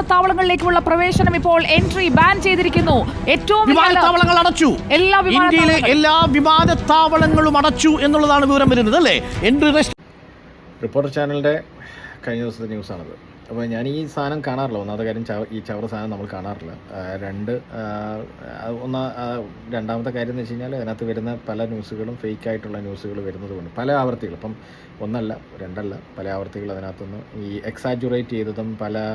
വിമാനത്താവളങ്ങളിലേക്കുള്ള പ്രവേശനം ഇപ്പോൾ entry ban ചെയ്തിരിക്കുന്നു. ഏറ്റവും വിമാനത്താവളങ്ങൾ അടച്ചു. ഇന്ത്യയിലെ എല്ലാ വിമാനത്താവളങ്ങളും അടച്ചു എന്നുള്ളതാണ് വിവരം വരുന്നത് അല്ലേ? റിപ്പോർട്ടർ ചാനലിൻ്റെ കഴിഞ്ഞ ദിവസത്തെ ന്യൂസാണത്. അപ്പോൾ ഞാൻ ഈ സാധനം കാണാറില്ല. ഒന്നാമത്തെ കാര്യം ഈ ചവറ സാധനം നമ്മൾ കാണാറില്ല. രണ്ടാമത്തെ കാര്യം എന്ന് വെച്ച് കഴിഞ്ഞാൽ അതിനകത്ത് വരുന്ന പല ന്യൂസുകളും ഫേക്കായിട്ടുള്ള ന്യൂസുകൾ വരുന്നത് കൊണ്ട് പല ആവർത്തികൾ, ഇപ്പം ഒന്നല്ല രണ്ടല്ല പല ആവർത്തികൾ അതിനകത്തുനിന്ന് ഈ എക്സാജുറേറ്റ് ചെയ്തതും പല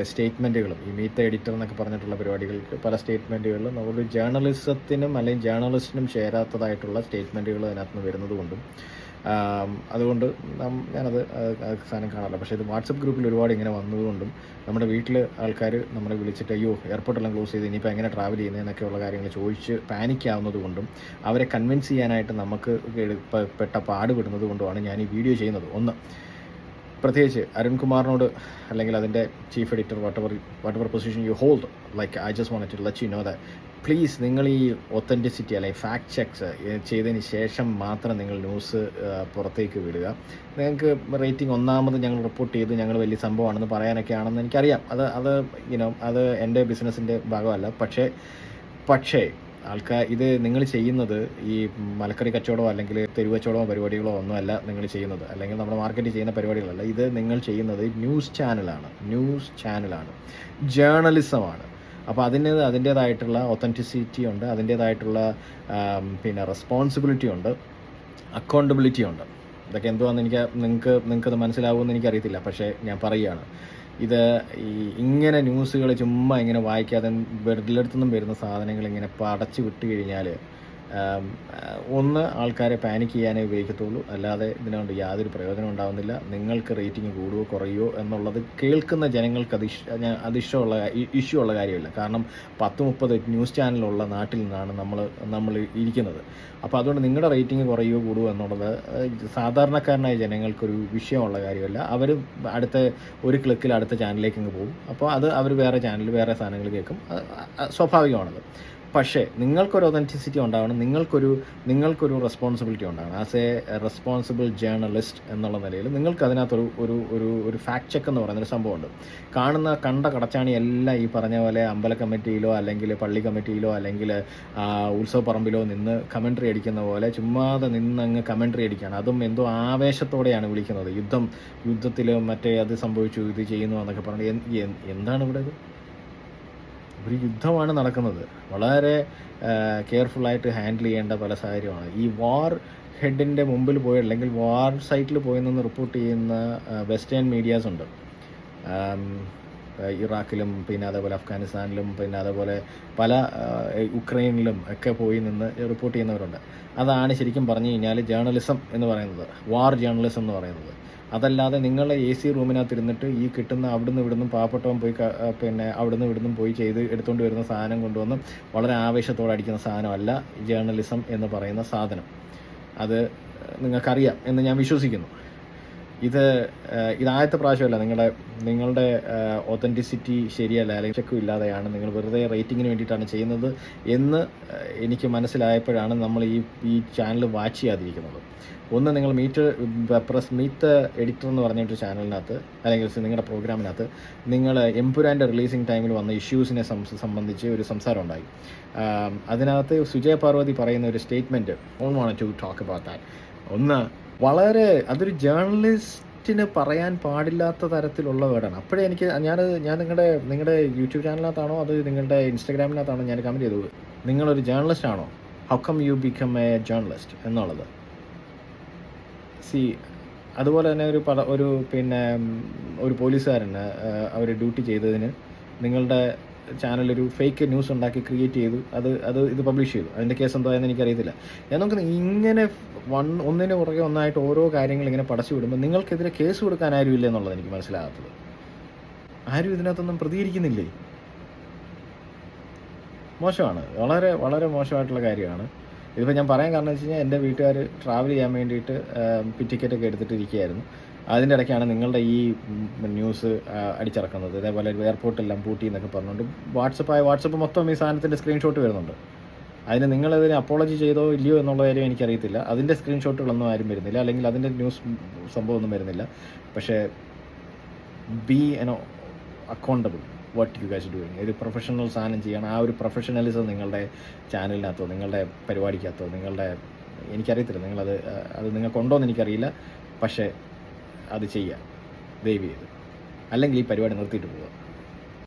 സ്റ്റേറ്റ്മെൻറ്റുകളും ഈ മീറ്റ് എഡിറ്റർ എന്നൊക്കെ പറഞ്ഞിട്ടുള്ള പരിപാടികൾക്ക് പല സ്റ്റേറ്റ്മെൻറ്റുകളിലും ഒരു ജേർണലിസത്തിനും അല്ലെങ്കിൽ ജേർണലിസ്റ്റിനും ചേരാത്തതായിട്ടുള്ള സ്റ്റേറ്റ്മെൻറ്റുകൾ അതിനകത്ത് നിന്ന് വരുന്നത് കൊണ്ടും അതുകൊണ്ട് ഞാനത് സാധനം കാണാറില്ല. പക്ഷേ ഇത് വാട്സപ്പ് ഗ്രൂപ്പിൽ ഒരുപാട് ഇങ്ങനെ വന്നതുകൊണ്ടും നമ്മുടെ വീട്ടിൽ ആൾക്കാർ നമ്മളെ വിളിച്ചിട്ട് അയ്യോ എയർപോർട്ടെല്ലാം ക്ലോസ് ചെയ്ത് ഇനിയിപ്പോൾ എങ്ങനെ ട്രാവൽ ചെയ്യുന്നതെന്നൊക്കെയുള്ള കാര്യങ്ങൾ ചോദിച്ച് പാനിക്കാവുന്നത് കൊണ്ടും അവരെ കൺവിൻസ് ചെയ്യാനായിട്ട് നമുക്ക് പെട്ട പാടുപെടുന്നത് കൊണ്ടുമാണ് ഞാൻ ഈ വീഡിയോ ചെയ്യുന്നത്. ഒന്ന്, പ്രത്യേകിച്ച് അരുൺകുമാറിനോട് അല്ലെങ്കിൽ അതിൻ്റെ chief editor what position you hold, like I just wanted to let you know that please നിങ്ങൾ ഈ ഒത്തൻറ്റിസിറ്റി അല്ലെങ്കിൽ ഫാക്ട് ചെക്സ് ചെയ്തതിന് ശേഷം മാത്രം നിങ്ങൾ ന്യൂസ് പുറത്തേക്ക് വിടുക. നിങ്ങൾക്ക് റേറ്റിംഗ് ഒന്നാമത് ഞങ്ങൾ റിപ്പോർട്ട് ചെയ്ത് ഞങ്ങൾ വലിയ സംഭവമാണെന്ന് പറയാനൊക്കെ ആണെന്ന് എനിക്കറിയാം. അത് എൻ്റെ ബിസിനസ്സിൻ്റെ ഭാഗമല്ല. പക്ഷേ ആൾക്കാർ ഇത് നിങ്ങൾ ചെയ്യുന്നത് ഈ മലക്കറി കച്ചവടമോ അല്ലെങ്കിൽ തെരുവ് കച്ചവടമോ പരിപാടികളോ ഒന്നുമല്ല നിങ്ങൾ ചെയ്യുന്നത്, അല്ലെങ്കിൽ നമ്മുടെ മാർക്കറ്റിൽ ചെയ്യുന്ന പരിപാടികളല്ല. ഇത് നിങ്ങൾ ചെയ്യുന്നത് ന്യൂസ് ചാനലാണ്, ജേർണലിസമാണ്. അപ്പോൾ അതിൻ്റേതായിട്ടുള്ള ഒത്തൻറ്റിസിറ്റി ഉണ്ട്, അതിൻ്റേതായിട്ടുള്ള റെസ്പോൺസിബിലിറ്റി ഉണ്ട്, അക്കൗണ്ടബിലിറ്റി ഉണ്ട്. ഇതൊക്കെ എന്തുവാണെന്ന് നിങ്ങൾക്കത് മനസ്സിലാവുമെന്ന് എനിക്കറിയത്തില്ല. പക്ഷേ ഞാൻ പറയുകയാണ്, ഇങ്ങനെ ന്യൂസുകൾ ചുമ്മാ ഇങ്ങനെ വായിക്കാതെ എല്ലായിടത്തുനിന്നും വരുന്ന സാധനങ്ങൾ ഇങ്ങനെ പടച്ചു വിട്ട് കഴിഞ്ഞാൽ ഒന്ന് ആൾക്കാരെ പാനിക് ചെയ്യാനേ ഉപയോഗിക്കത്തുള്ളൂ, അല്ലാതെ ഇതിനുകൊണ്ട് യാതൊരു പ്രയോജനം ഉണ്ടാകുന്നില്ല. നിങ്ങൾക്ക് റേറ്റിംഗ് കൂടുകയോ കുറയുമോ എന്നുള്ളത് കേൾക്കുന്ന ജനങ്ങൾക്ക് അത് ഇഷ്യൂ ഉള്ള കാര്യമില്ല. കാരണം 10-30 ന്യൂസ് ചാനലുള്ള നാട്ടിൽ നിന്നാണ് നമ്മൾ ഇരിക്കുന്നത്. അപ്പോൾ അതുകൊണ്ട് നിങ്ങളുടെ റേറ്റിംഗ് കുറയുകയോ കൂടുകയോ എന്നുള്ളത് സാധാരണക്കാരനായ ജനങ്ങൾക്കൊരു വിഷയമുള്ള കാര്യമല്ല. അവർ അടുത്ത ഒരു ക്ലിക്കിൽ അടുത്ത ചാനലിലേക്ക് അങ്ങ് പോകും. അപ്പോൾ അവർ വേറെ ചാനൽ വേറെ സാധനങ്ങൾ കേൾക്കും, സ്വാഭാവികമാണത്. പക്ഷേ നിങ്ങൾക്കൊരു ഒതൻറ്റിസിറ്റി ഉണ്ടാവണം, നിങ്ങൾക്കൊരു റെസ്പോൺസിബിലിറ്റി ഉണ്ടാവണം. ആസ് എ റെസ്പോൺസിബിൾ ജേർണലിസ്റ്റ് എന്നുള്ള നിലയിൽ നിങ്ങൾക്ക് അതിനകത്തൊരു ഒരു ഫാക്ട് ചെക്ക് എന്ന് പറയുന്നൊരു സംഭവമുണ്ട്. കണ്ട കടച്ചാണി എല്ലാം ഈ പറഞ്ഞ പോലെ അമ്പല കമ്മിറ്റിയിലോ അല്ലെങ്കിൽ പള്ളി കമ്മിറ്റിയിലോ അല്ലെങ്കിൽ ഉത്സവപ്പറമ്പിലോ നിന്ന് കമൻട്രി അടിക്കുന്ന പോലെ ചുമ്മാതെ നിന്നങ്ങ് കമൻട്രി അടിക്കുകയാണ്. അതും എന്തോ ആവേശത്തോടെയാണ് വിളിക്കുന്നത്. യുദ്ധത്തിൽ മറ്റേ അത് സംഭവിച്ചു, ഇത് ചെയ്യുന്നു എന്നൊക്കെ പറഞ്ഞ് എന്താണ് ഇവിടെ ഒരു യുദ്ധമാണ് നടക്കുന്നത്. വളരെ കെയർഫുള്ളായിട്ട് ഹാൻഡിൽ ചെയ്യേണ്ട പല സാഹചര്യമാണ്. ഈ വാർ ഹെഡിൻ്റെ മുമ്പിൽ പോയി അല്ലെങ്കിൽ വാർ സൈറ്റിൽ പോയി നിന്ന് റിപ്പോർട്ട് ചെയ്യുന്ന വെസ്റ്റേൺ മീഡിയാസ് ഉണ്ട്. ഇറാഖിലും പിന്നെ അതേപോലെ അഫ്ഗാനിസ്ഥാനിലും പിന്നെ അതേപോലെ പല യുക്രൈനിലും ഒക്കെ പോയി നിന്ന് റിപ്പോർട്ട് ചെയ്യുന്നവരുണ്ട്. അതാണ് ശരിക്കും പറഞ്ഞു കഴിഞ്ഞാൽ ജേർണലിസം എന്ന് പറയുന്നത്, വാർ ജേർണലിസം എന്ന് പറയുന്നത്. അതല്ലാതെ നിങ്ങൾ AC റൂമിനകത്ത് ഇരുന്നിട്ട് ഈ കിട്ടുന്ന അവിടുന്ന് ഇവിടുന്നും പാവപ്പെട്ടവൻ പോയി അവിടുന്ന് ഇവിടുന്നും പോയി ചെയ്ത് എടുത്തുകൊണ്ട് വരുന്ന സാധനം കൊണ്ടുവന്ന് വളരെ ആവേശത്തോടെ അടിക്കുന്ന സാധനമല്ല ജേർണലിസം എന്ന് പറയുന്ന സാധനം. അത് നിങ്ങൾക്കറിയാം എന്ന് ഞാൻ വിശ്വസിക്കുന്നു. ഇതാദ്യത്തെ പ്രാവശ്യമല്ല നിങ്ങളുടെ ഒതൻറ്റിസിറ്റി ശരിയല്ല, അല്ലെങ്കിൽ ചെക്കും ഇല്ലാതെയാണ് നിങ്ങൾ വെറുതെ റേറ്റിങ്ങിന് വേണ്ടിയിട്ടാണ് ചെയ്യുന്നത് എന്ന് എനിക്ക് മനസ്സിലായപ്പോഴാണ് നമ്മൾ ഈ ചാനൽ വാച്ച് ചെയ്യാതിരിക്കുന്നത്. ഒന്ന്, നിങ്ങൾ മീറ്റ് എഡിറ്റർ എന്ന് പറഞ്ഞിട്ട് ചാനലിനകത്ത് അല്ലെങ്കിൽ നിങ്ങളുടെ പ്രോഗ്രാമിനകത്ത് നിങ്ങൾ എംപുരാൻ്റെ റിലീസിങ് ടൈമിൽ വന്ന ഇഷ്യൂസിനെ സംബന്ധിച്ച് ഒരു സംസാരം ഉണ്ടായി. അതിനകത്ത് സുജയ പാർവതി പറയുന്ന ഒരു statement want to talk about that. ഒന്ന്, അതൊരു ജേർണലിസ്റ്റിന് പറയാൻ പാടില്ലാത്ത തരത്തിലുള്ള വേർഡാണ്. അപ്പോഴേ ഞാൻ നിങ്ങളുടെ യൂട്യൂബ് ചാനലിനകത്താണോ അത് നിങ്ങളുടെ ഇൻസ്റ്റാഗ്രാമിനകത്താണോ ഞാൻ കമൻറ്റ് ചെയ്തത്, നിങ്ങളൊരു ജേർണലിസ്റ്റ് ആണോ, how come you become a journalist എന്നുള്ളത്. അതുപോലെ തന്നെ ഒരു പോലീസുകാരന് അവർ ഡ്യൂട്ടി ചെയ്തതിന് നിങ്ങളുടെ ചാനലൊരു ഫേക്ക് ന്യൂസ് ഉണ്ടാക്കി ക്രിയേറ്റ് ചെയ്തു, ഇത് പബ്ലിഷ് ചെയ്തു. അതിൻ്റെ കേസ് എന്തോ എന്ന് എനിക്കറിയത്തില്ല. ഞാൻ നോക്കുന്നത് ഇങ്ങനെ ഒന്നിന് പുറകെ ഒന്നായിട്ട് ഓരോ കാര്യങ്ങൾ ഇങ്ങനെ പടച്ചു വിടുമ്പോൾ നിങ്ങൾക്കെതിരെ കേസ് കൊടുക്കാൻ ആരും ഇല്ല എന്നുള്ളത് എനിക്ക് മനസ്സിലാകാത്തത്. ആരും ഇതിനകത്തൊന്നും പ്രതികരിക്കുന്നില്ലേ? മോശമാണ്, വളരെ വളരെ മോശമായിട്ടുള്ള കാര്യമാണ്. ഇതിപ്പോൾ ഞാൻ പറയാൻ കാരണം വെച്ച് കഴിഞ്ഞാൽ എൻ്റെ വീട്ടുകാർ ട്രാവൽ ചെയ്യാൻ വേണ്ടിയിട്ട് ടിക്കറ്റൊക്കെ എടുത്തിട്ടിരിക്കുകയായിരുന്നു. അതിൻ്റെ ഇടയ്ക്കാണ് നിങ്ങളുടെ ഈ ന്യൂസ് അടിച്ചിറക്കുന്നത്. ഇതേപോലെ എയർപോർട്ടെല്ലാം പൂട്ടി എന്നൊക്കെ പറഞ്ഞുകൊണ്ട് വാട്സപ്പ് മൊത്തം ഈ സാധനത്തിൻ്റെ സ്ക്രീൻഷോട്ട് വരുന്നുണ്ട്. അതിന് നിങ്ങളതിന് അപ്പോളജി ചെയ്തോ ഇല്ലയോ എന്നുള്ള കാര്യം എനിക്കറിയത്തില്ല. അതിൻ്റെ സ്ക്രീൻഷോട്ടുകളൊന്നും ആരും വരുന്നില്ല, അല്ലെങ്കിൽ അതിൻ്റെ ന്യൂസ് സംഭവമൊന്നും വരുന്നില്ല. പക്ഷേ accountable what you guys doing. ഒരു പ്രൊഫഷണൽ സാധനം ചെയ്യണം. ആ ഒരു പ്രൊഫഷണലിസം നിങ്ങളുടെ ചാനലിനകത്തോ നിങ്ങളുടെ പരിപാടിക്കകത്തോ എനിക്കറിയത്തില്ല അത് നിങ്ങൾക്കുണ്ടോ എന്ന് എനിക്കറിയില്ല. പക്ഷേ അത് ചെയ്യുക ദയവ് ചെയ്ത്, അല്ലെങ്കിൽ ഈ പരിപാടി നിർത്തിയിട്ട് പോവുക.